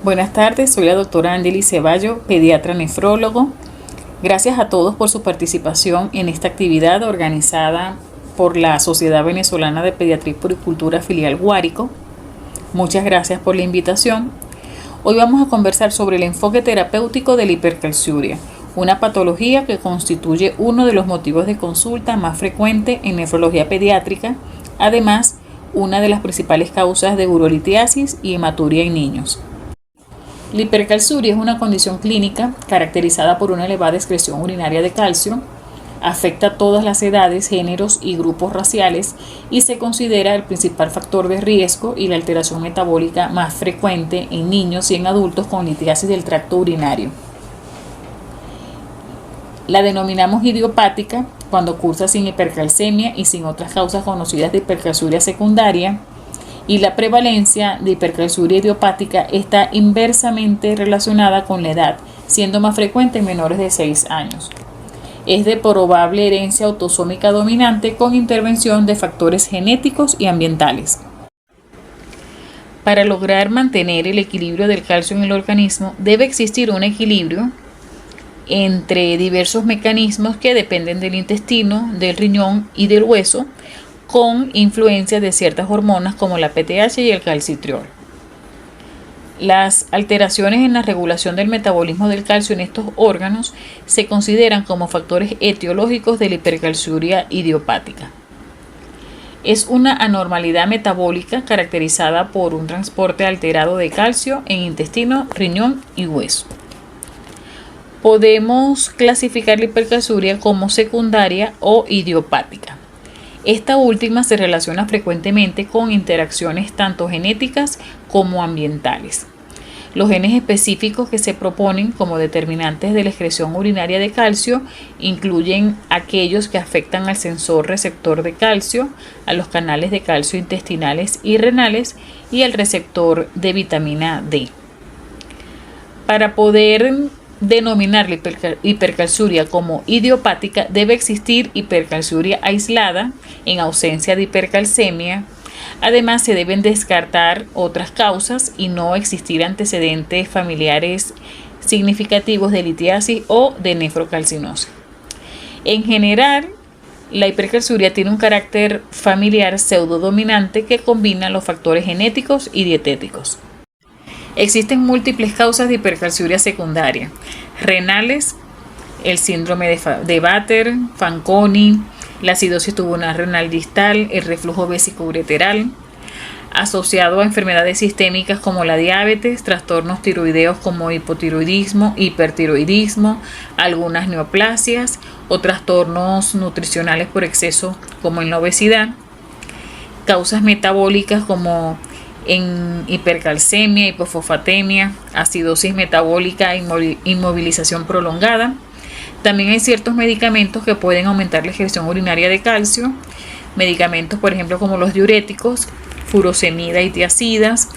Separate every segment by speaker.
Speaker 1: Buenas tardes, soy la doctora Angeli Ceballo, pediatra nefrólogo. Gracias a todos por su participación en esta actividad organizada por la Sociedad Venezolana de Pediatría y Puericultura Filial Guárico. Muchas gracias por la invitación. Hoy vamos a conversar sobre el enfoque terapéutico de la hipercalciuria, una patología que constituye uno de los motivos de consulta más frecuente en nefrología pediátrica, además una de las principales causas de urolitiasis y hematuria en niños. La hipercalciuria es una condición clínica caracterizada por una elevada excreción urinaria de calcio, afecta a todas las edades, géneros y grupos raciales y se considera el principal factor de riesgo y la alteración metabólica más frecuente en niños y en adultos con litiasis del tracto urinario. La denominamos idiopática cuando cursa sin hipercalcemia y sin otras causas conocidas de hipercalciuria secundaria, y la prevalencia de hipercalciuria idiopática está inversamente relacionada con la edad, siendo más frecuente en menores de 6 años. Es de probable herencia autosómica dominante con intervención de factores genéticos y ambientales. Para lograr mantener el equilibrio del calcio en el organismo, debe existir un equilibrio entre diversos mecanismos que dependen del intestino, del riñón y del hueso, con influencia de ciertas hormonas como la PTH y el calcitriol. Las alteraciones en la regulación del metabolismo del calcio en estos órganos se consideran como factores etiológicos de la hipercalciuria idiopática. Es una anormalidad metabólica caracterizada por un transporte alterado de calcio en intestino, riñón y hueso. Podemos clasificar la hipercalciuria como secundaria o idiopática. Esta última se relaciona frecuentemente con interacciones tanto genéticas como ambientales. Los genes específicos que se proponen como determinantes de la excreción urinaria de calcio incluyen aquellos que afectan al sensor receptor de calcio, a los canales de calcio intestinales y renales y al receptor de vitamina D. Para poder denominar la hipercalciuria como idiopática, debe existir hipercalciuria aislada en ausencia de hipercalcemia. Además, se deben descartar otras causas y no existir antecedentes familiares significativos de litiasis o de nefrocalcinosis. En general, la hipercalciuria tiene un carácter familiar pseudodominante que combina los factores genéticos y dietéticos. Existen múltiples causas de hipercalciuria secundaria: renales, el síndrome de Batter, Fanconi, la acidosis tubular renal distal, el reflujo vesicoureteral, asociado a enfermedades sistémicas como la diabetes, trastornos tiroideos como hipotiroidismo, hipertiroidismo, algunas neoplasias o trastornos nutricionales por exceso como en la obesidad, causas metabólicas como en hipercalcemia, hipofosfatemia, acidosis metabólica, inmovilización prolongada. También hay ciertos medicamentos que pueden aumentar la excreción urinaria de calcio, medicamentos por ejemplo como los diuréticos, furosemida y tiazidas,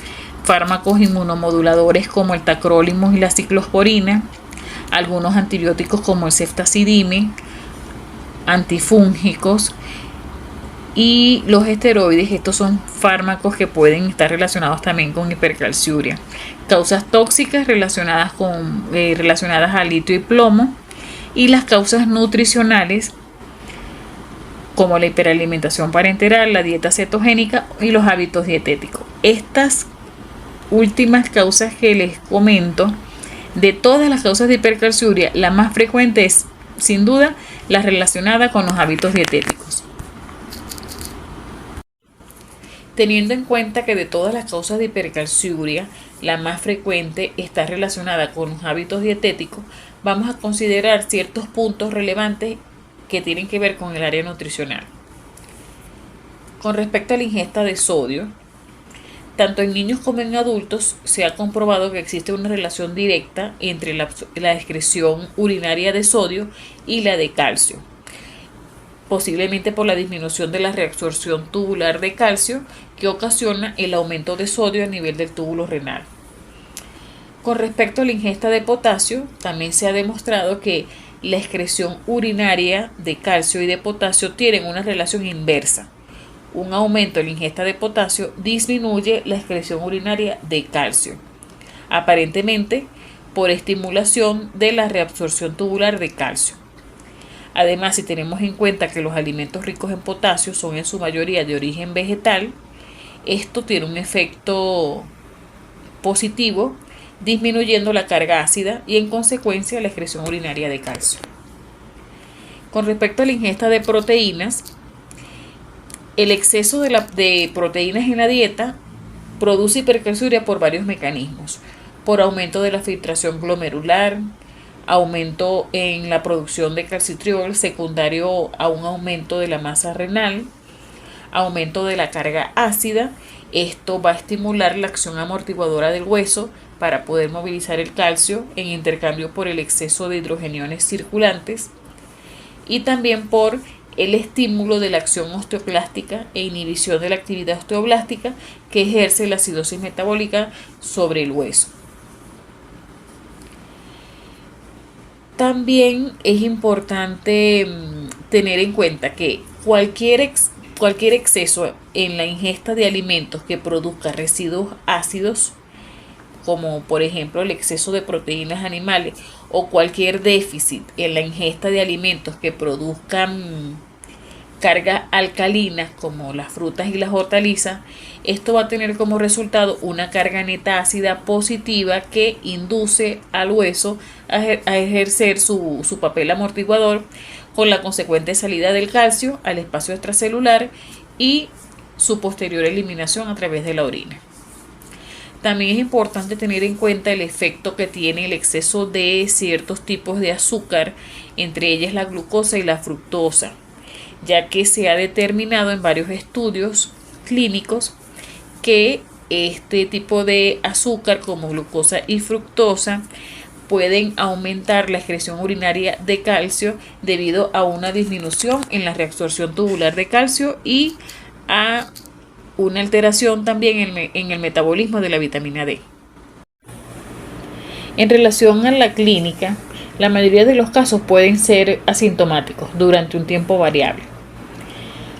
Speaker 1: fármacos inmunomoduladores como el tacrolimus y la ciclosporina, algunos antibióticos como el ceftazidime, antifúngicos y los esteroides. Estos son fármacos que pueden estar relacionados también con hipercalciuria. Causas tóxicas relacionadas al litio y plomo, y las causas nutricionales como la hiperalimentación parenteral, la dieta cetogénica y los hábitos dietéticos. Estas últimas causas que les comento, de todas las causas de hipercalciuria, la más frecuente es sin duda la relacionada con los hábitos dietéticos. Teniendo en cuenta que de todas las causas de hipercalciuria, la más frecuente está relacionada con los hábitos dietéticos, vamos a considerar ciertos puntos relevantes que tienen que ver con el área nutricional. Con respecto a la ingesta de sodio, tanto en niños como en adultos se ha comprobado que existe una relación directa entre la excreción urinaria de sodio y la de calcio, posiblemente por la disminución de la reabsorción tubular de calcio que ocasiona el aumento de sodio a nivel del túbulo renal. Con respecto a la ingesta de potasio, también se ha demostrado que la excreción urinaria de calcio y de potasio tienen una relación inversa. Un aumento en la ingesta de potasio disminuye la excreción urinaria de calcio. aparentemente por estimulación de la reabsorción tubular de calcio. Además, si tenemos en cuenta que los alimentos ricos en potasio son en su mayoría de origen vegetal, esto tiene un efecto positivo, disminuyendo la carga ácida y en consecuencia la excreción urinaria de calcio. Con respecto a la ingesta de proteínas, el exceso de proteínas en la dieta produce hipercalciuria por varios mecanismos: por aumento de la filtración glomerular, aumento en la producción de calcitriol secundario a un aumento de la masa renal, aumento de la carga ácida. Esto va a estimular la acción amortiguadora del hueso para poder movilizar el calcio en intercambio por el exceso de hidrogeniones circulantes, y también por el estímulo de la acción osteoclástica e inhibición de la actividad osteoblástica que ejerce la acidosis metabólica sobre el hueso. También es importante tener en cuenta que cualquier exceso en la ingesta de alimentos que produzca residuos ácidos, como por ejemplo el exceso de proteínas animales, o cualquier déficit en la ingesta de alimentos que produzcan cargas alcalinas como las frutas y las hortalizas, esto va a tener como resultado una carga neta ácida positiva que induce al hueso a ejercer su papel amortiguador, con la consecuente salida del calcio al espacio extracelular y su posterior eliminación a través de la orina. También es importante tener en cuenta el efecto que tiene el exceso de ciertos tipos de azúcar, entre ellas la glucosa y la fructosa, ya que se ha determinado en varios estudios clínicos que este tipo de azúcar, como glucosa y fructosa, pueden aumentar la excreción urinaria de calcio debido a una disminución en la reabsorción tubular de calcio y a una alteración también en el metabolismo de la vitamina D. En relación a la clínica, la mayoría de los casos pueden ser asintomáticos durante un tiempo variable.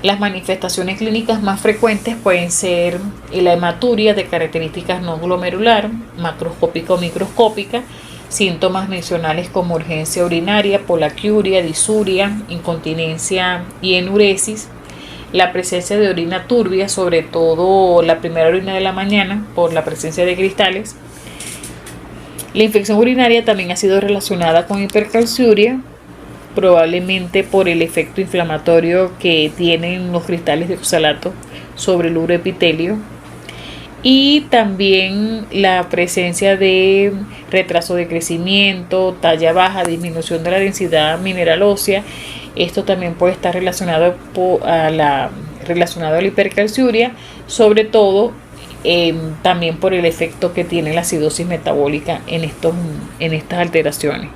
Speaker 1: Las manifestaciones clínicas más frecuentes pueden ser la hematuria de características no glomerular, macroscópica o microscópica, síntomas mencionales como urgencia urinaria, polaquiuria, disuria, incontinencia y enuresis, la presencia de orina turbia, sobre todo la primera orina de la mañana por la presencia de cristales. La infección urinaria también ha sido relacionada con hipercalciuria, probablemente por el efecto inflamatorio que tienen los cristales de oxalato sobre el uroepitelio, y también la presencia de retraso de crecimiento, talla baja, disminución de la densidad mineral ósea. Esto también puede estar relacionado a la hipercalciuria, sobre todo también por el efecto que tiene la acidosis metabólica en estas alteraciones.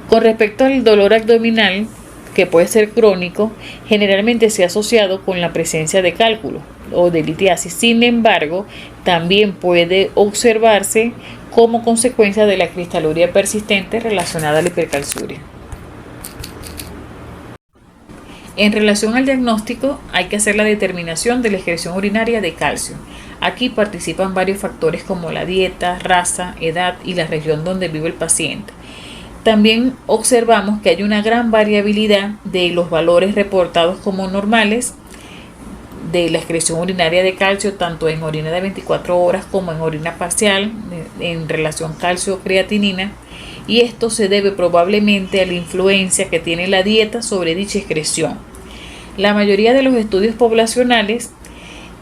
Speaker 1: Con respecto al dolor abdominal, que puede ser crónico, generalmente se ha asociado con la presencia de cálculo o de litiasis. Sin embargo, también puede observarse como consecuencia de la cristaluria persistente relacionada a la hipercalciuria. En relación al diagnóstico, hay que hacer la determinación de la excreción urinaria de calcio. Aquí participan varios factores como la dieta, raza, edad y la región donde vive el paciente. También observamos que hay una gran variabilidad de los valores reportados como normales de la excreción urinaria de calcio, tanto en orina de 24 horas como en orina parcial en relación calcio-creatinina, y esto se debe probablemente a la influencia que tiene la dieta sobre dicha excreción. La mayoría de los estudios poblacionales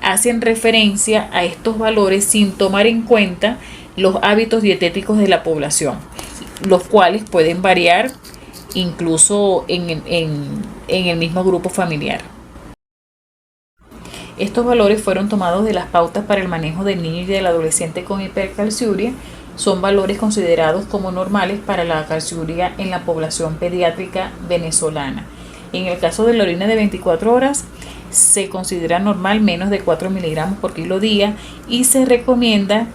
Speaker 1: hacen referencia a estos valores sin tomar en cuenta los hábitos dietéticos de la población, los cuales pueden variar incluso en el mismo grupo familiar. Estos valores fueron tomados de las pautas para el manejo del niño y del adolescente con hipercalciuria. Son valores considerados como normales para la calciuria en la población pediátrica venezolana. En el caso de la orina de 24 horas, se considera normal menos de 4 miligramos por kilo día, y se recomienda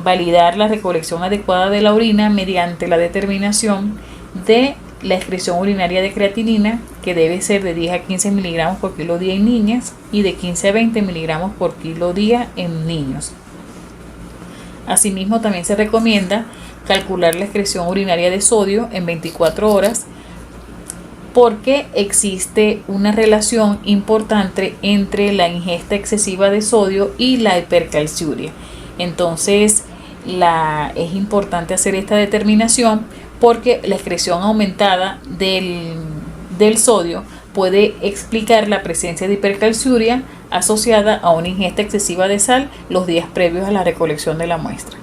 Speaker 1: validar la recolección adecuada de la orina mediante la determinación de la excreción urinaria de creatinina, que debe ser de 10 a 15 miligramos por kilo día en niñas y de 15 a 20 miligramos por kilo día en niños. Asimismo, también se recomienda calcular la excreción urinaria de sodio en 24 horas porque existe una relación importante entre la ingesta excesiva de sodio y la hipercalciuria. Entonces, es importante hacer esta determinación porque la excreción aumentada del sodio puede explicar la presencia de hipercalciuria asociada a una ingesta excesiva de sal los días previos a la recolección de la muestra.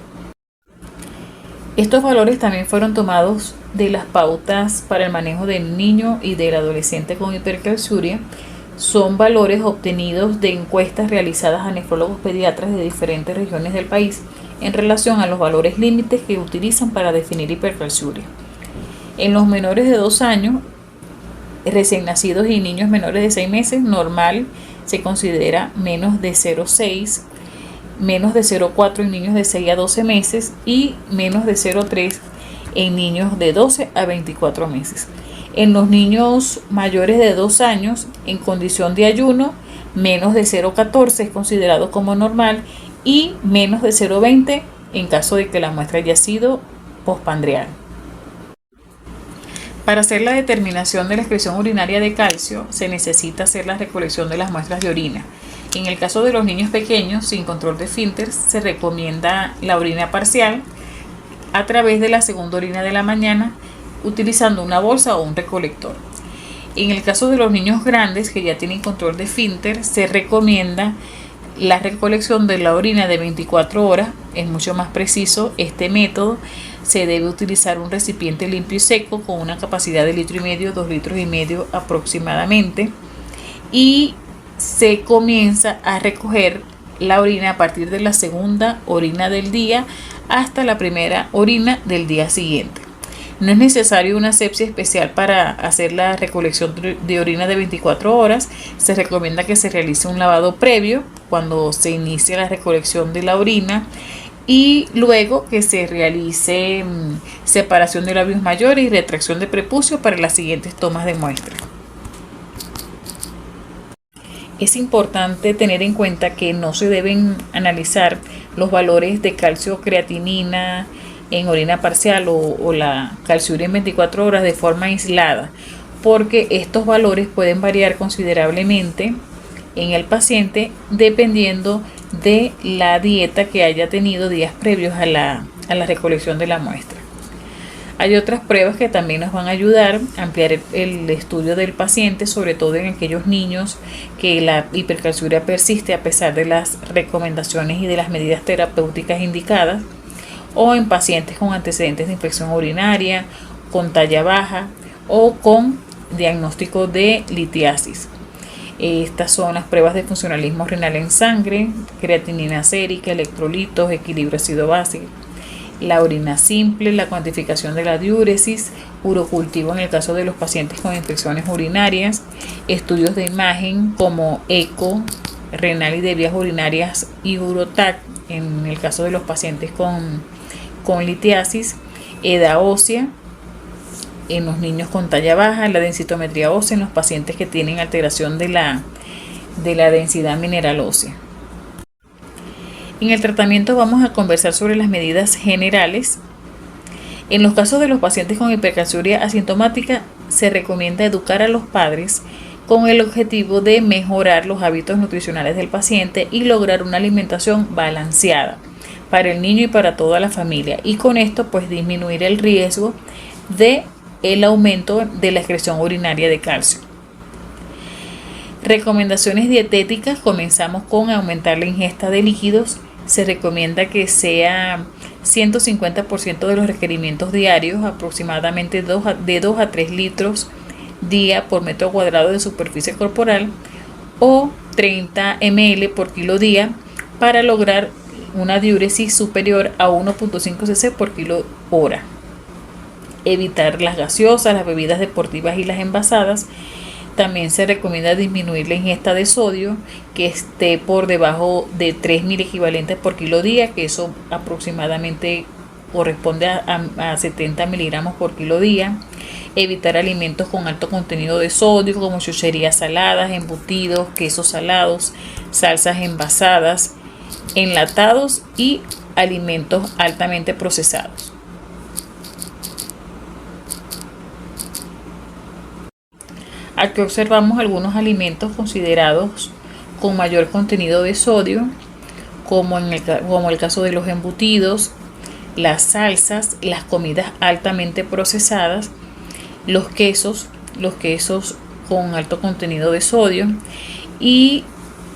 Speaker 1: Estos valores también fueron tomados de las pautas para el manejo del niño y del adolescente con hipercalciuria. Son valores obtenidos de encuestas realizadas a nefrólogos pediatras de diferentes regiones del país en relación a los valores límites que utilizan para definir hipercalciuria. En los menores de 2 años, recién nacidos y niños menores de 6 meses, normal se considera menos de 0,6, menos de 0,4 en niños de 6 a 12 meses y menos de 0,3 en niños de 12 a 24 meses. En los niños mayores de 2 años, en condición de ayuno, menos de 0,14 es considerado como normal y menos de 0,20 en caso de que la muestra haya sido postprandial. Para hacer la determinación de la excreción urinaria de calcio, se necesita hacer la recolección de las muestras de orina. En el caso de los niños pequeños sin control de esfínter, se recomienda la orina parcial a través de la segunda orina de la mañana utilizando una bolsa o un recolector. En el caso de los niños grandes que ya tienen control de esfínter, se recomienda la recolección de la orina de 24 horas. Es mucho más preciso este método. Se debe utilizar un recipiente limpio y seco con una capacidad de 1,5 litros, 2,5 litros aproximadamente, y se comienza a recoger la orina a partir de la segunda orina del día hasta la primera orina del día siguiente. No es necesario una asepsia especial para hacer la recolección de orina de 24 horas. Se recomienda que se realice un lavado previo cuando se inicia la recolección de la orina y luego que se realice separación de labios mayores y retracción de prepucio para las siguientes tomas de muestra. Es importante tener en cuenta que no se deben analizar los valores de calcio creatinina en orina parcial o la calciuria en 24 horas de forma aislada, porque estos valores pueden variar considerablemente en el paciente dependiendo de la dieta que haya tenido días previos a la recolección de la muestra. Hay otras pruebas que también nos van a ayudar a ampliar el estudio del paciente, sobre todo en aquellos niños que la hipercalciuria persiste a pesar de las recomendaciones y de las medidas terapéuticas indicadas, o en pacientes con antecedentes de infección urinaria, con talla baja o con diagnóstico de litiasis. Estas son las pruebas de funcionalismo renal en sangre, creatinina sérica, electrolitos, equilibrio ácido-base, la orina simple, la cuantificación de la diúresis, urocultivo en el caso de los pacientes con infecciones urinarias, estudios de imagen como eco renal y de vías urinarias y urotac en el caso de los pacientes con litiasis, edad ósea en los niños con talla baja, la densitometría ósea en los pacientes que tienen alteración de la densidad mineral ósea. En el tratamiento vamos a conversar sobre las medidas generales. En los casos de los pacientes con hipercalciuria asintomática, se recomienda educar a los padres con el objetivo de mejorar los hábitos nutricionales del paciente y lograr una alimentación balanceada para el niño y para toda la familia, y con esto pues disminuir el riesgo de el aumento de la excreción urinaria de calcio. Recomendaciones dietéticas: comenzamos con aumentar la ingesta de líquidos. Se recomienda que sea 150% de los requerimientos diarios, aproximadamente de 2 a 3 litros día por metro cuadrado de superficie corporal, o 30 ml por kilo día para lograr una diuresis superior a 1.5 cc por kilo hora. Evitar las gaseosas, las bebidas deportivas y las envasadas. También se recomienda disminuir la ingesta de sodio, que esté por debajo de 3 miliequivalentes por kilo día, que eso aproximadamente corresponde a 70 miligramos por kilo día. Evitar alimentos con alto contenido de sodio, como chucherías saladas, embutidos, quesos salados, salsas envasadas, enlatados y alimentos altamente procesados. Aquí observamos algunos alimentos considerados con mayor contenido de sodio, como el caso de los embutidos, las salsas, las comidas altamente procesadas, los quesos con alto contenido de sodio. Y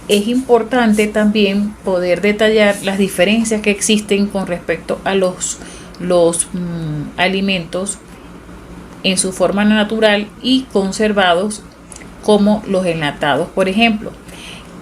Speaker 1: es importante también poder detallar las diferencias que existen con respecto a los alimentos en su forma natural y conservados, como los enlatados, por ejemplo,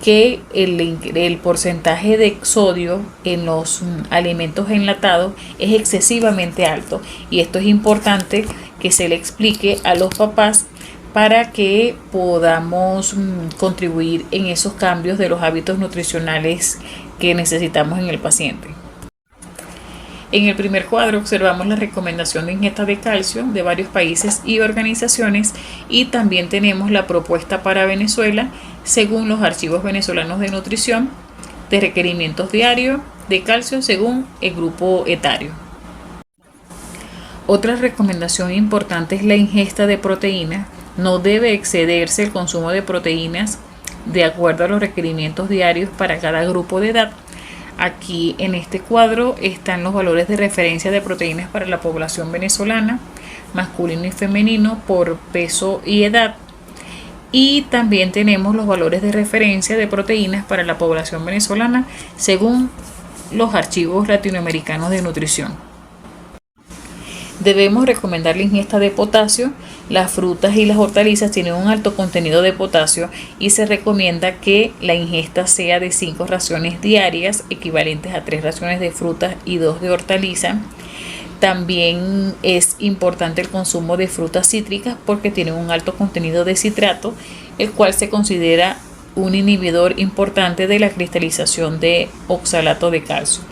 Speaker 1: que el porcentaje de sodio en los alimentos enlatados es excesivamente alto, y esto es importante que se le explique a los papás para que podamos contribuir en esos cambios de los hábitos nutricionales que necesitamos en el paciente. En el primer cuadro observamos la recomendación de ingesta de calcio de varios países y organizaciones, y también tenemos la propuesta para Venezuela según los archivos venezolanos de nutrición de requerimientos diarios de calcio según el grupo etario. Otra recomendación importante es la ingesta de proteínas. No debe excederse el consumo de proteínas de acuerdo a los requerimientos diarios para cada grupo de edad. Aquí en este cuadro están los valores de referencia de proteínas para la población venezolana, masculino y femenino, por peso y edad. Y también tenemos los valores de referencia de proteínas para la población venezolana según los archivos latinoamericanos de nutrición. Debemos recomendar la ingesta de potasio. Las frutas y las hortalizas tienen un alto contenido de potasio y se recomienda que la ingesta sea de 5 raciones diarias, equivalentes a 3 raciones de frutas y 2 de hortaliza. También es importante el consumo de frutas cítricas porque tienen un alto contenido de citrato, el cual se considera un inhibidor importante de la cristalización de oxalato de calcio.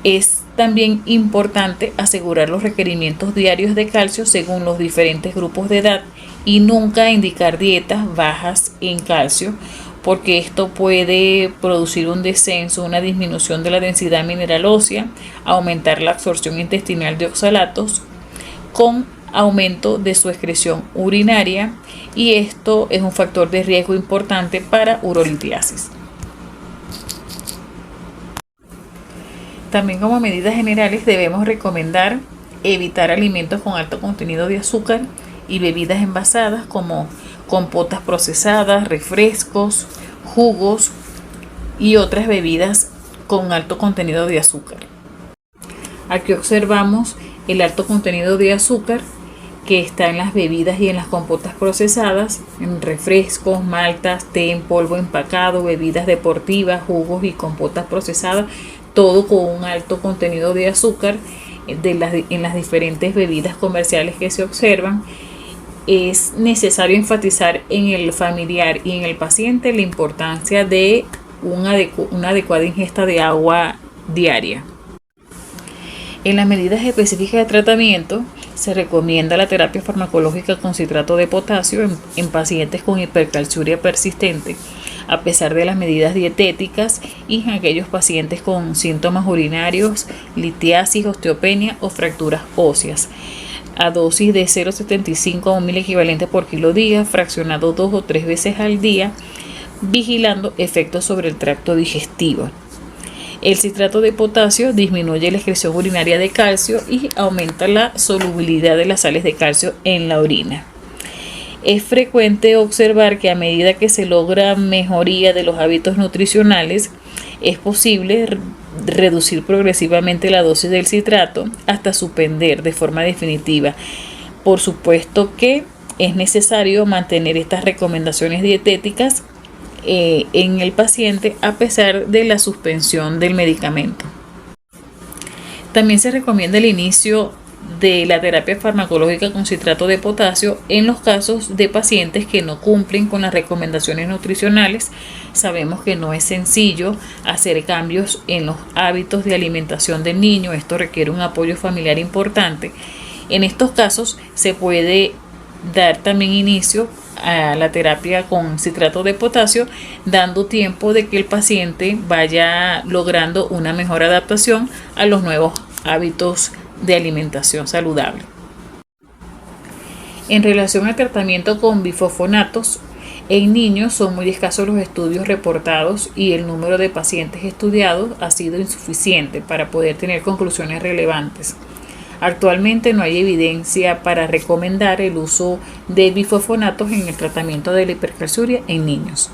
Speaker 1: Es también importante asegurar los requerimientos diarios de calcio según los diferentes grupos de edad y nunca indicar dietas bajas en calcio, porque esto puede producir un descenso, una disminución de la densidad mineral ósea, aumentar la absorción intestinal de oxalatos con aumento de su excreción urinaria, y esto es un factor de riesgo importante para urolitiasis. También, como medidas generales, debemos recomendar evitar alimentos con alto contenido de azúcar y bebidas envasadas como compotas procesadas, refrescos, jugos y otras bebidas con alto contenido de azúcar. Aquí observamos el alto contenido de azúcar que está en las bebidas y en las compotas procesadas, en refrescos, maltas, té en polvo empacado, bebidas deportivas, jugos y compotas procesadas, todo con un alto contenido de azúcar en las diferentes bebidas comerciales que se observan. Es necesario enfatizar en el familiar y en el paciente la importancia de una adecuada ingesta de agua diaria. En las medidas específicas de tratamiento se recomienda la terapia farmacológica con citrato de potasio en pacientes con hipercalciuria persistente, a pesar de las medidas dietéticas, y en aquellos pacientes con síntomas urinarios, litiasis, osteopenia o fracturas óseas, a dosis de 0,75 a 1 mil equivalente por kilo día, fraccionado 2 o 3 veces al día, vigilando efectos sobre el tracto digestivo. El citrato de potasio disminuye la excreción urinaria de calcio y aumenta la solubilidad de las sales de calcio en la orina. Es frecuente observar que a medida que se logra mejoría de los hábitos nutricionales, es posible reducir progresivamente la dosis del citrato hasta suspender de forma definitiva. Por supuesto que es necesario mantener estas recomendaciones dietéticas en el paciente a pesar de la suspensión del medicamento. También se recomienda el inicio de la terapia farmacológica con citrato de potasio en los casos de pacientes que no cumplen con las recomendaciones nutricionales. Sabemos que no es sencillo hacer cambios en los hábitos de alimentación del niño. Esto requiere un apoyo familiar importante. En estos casos se puede dar también inicio a la terapia con citrato de potasio, dando tiempo de que el paciente vaya logrando una mejor adaptación a los nuevos hábitos de alimentación saludable. En relación al tratamiento con bifosfonatos, en niños son muy escasos los estudios reportados y el número de pacientes estudiados ha sido insuficiente para poder tener conclusiones relevantes. Actualmente no hay evidencia para recomendar el uso de bifosfonatos en el tratamiento de la hipercalciuria en niños.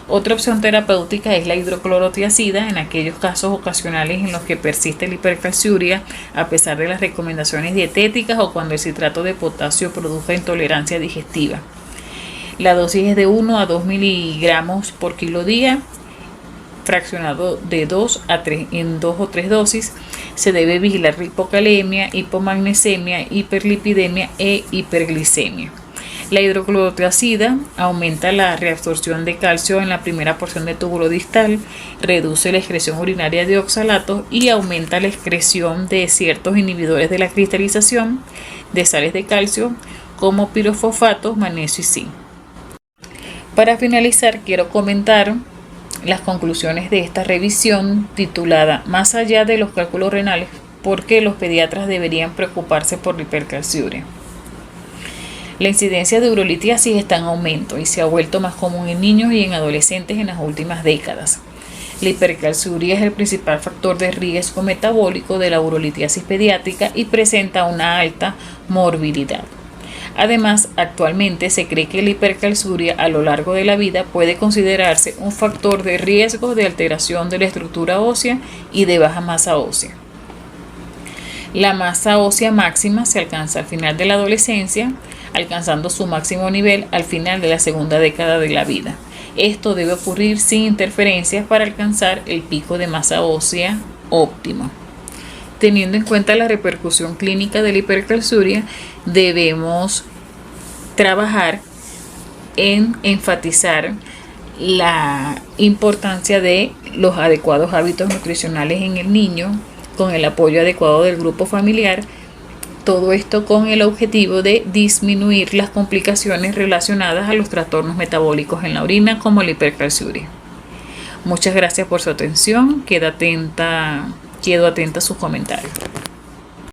Speaker 1: Otra opción terapéutica es la hidroclorotiazida en aquellos casos ocasionales en los que persiste la hipercalciuria a pesar de las recomendaciones dietéticas o cuando el citrato de potasio produzca intolerancia digestiva. La dosis es de 1 a 2 miligramos por kilo día, fraccionado de 2 a 3 en 2 o 3 dosis. Se debe vigilar hipocalemia, hipomagnesemia, hiperlipidemia e hiperglicemia. La hidroclorotiazida aumenta la reabsorción de calcio en la primera porción del túbulo distal, reduce la excreción urinaria de oxalatos y aumenta la excreción de ciertos inhibidores de la cristalización de sales de calcio como pirofosfatos, magnesio y zinc. Para finalizar, quiero comentar las conclusiones de esta revisión titulada Más allá de los cálculos renales, ¿por qué los pediatras deberían preocuparse por la hipercalciuria? La incidencia de urolitiasis está en aumento y se ha vuelto más común en niños y en adolescentes en las últimas décadas. La hipercalciuria es el principal factor de riesgo metabólico de la urolitiasis pediátrica y presenta una alta morbilidad. Además, actualmente se cree que la hipercalciuria a lo largo de la vida puede considerarse un factor de riesgo de alteración de la estructura ósea y de baja masa ósea. La masa ósea máxima se alcanza al final de la adolescencia, alcanzando su máximo nivel al final de la segunda década de la vida. Esto debe ocurrir sin interferencias para alcanzar el pico de masa ósea óptimo. Teniendo en cuenta la repercusión clínica de la hipercalciuria, debemos trabajar en enfatizar la importancia de los adecuados hábitos nutricionales en el niño, con el apoyo adecuado del grupo familiar, todo esto con el objetivo de disminuir las complicaciones relacionadas a los trastornos metabólicos en la orina como la hipercalciuria. Muchas gracias por su atención, quedo atenta a sus comentarios.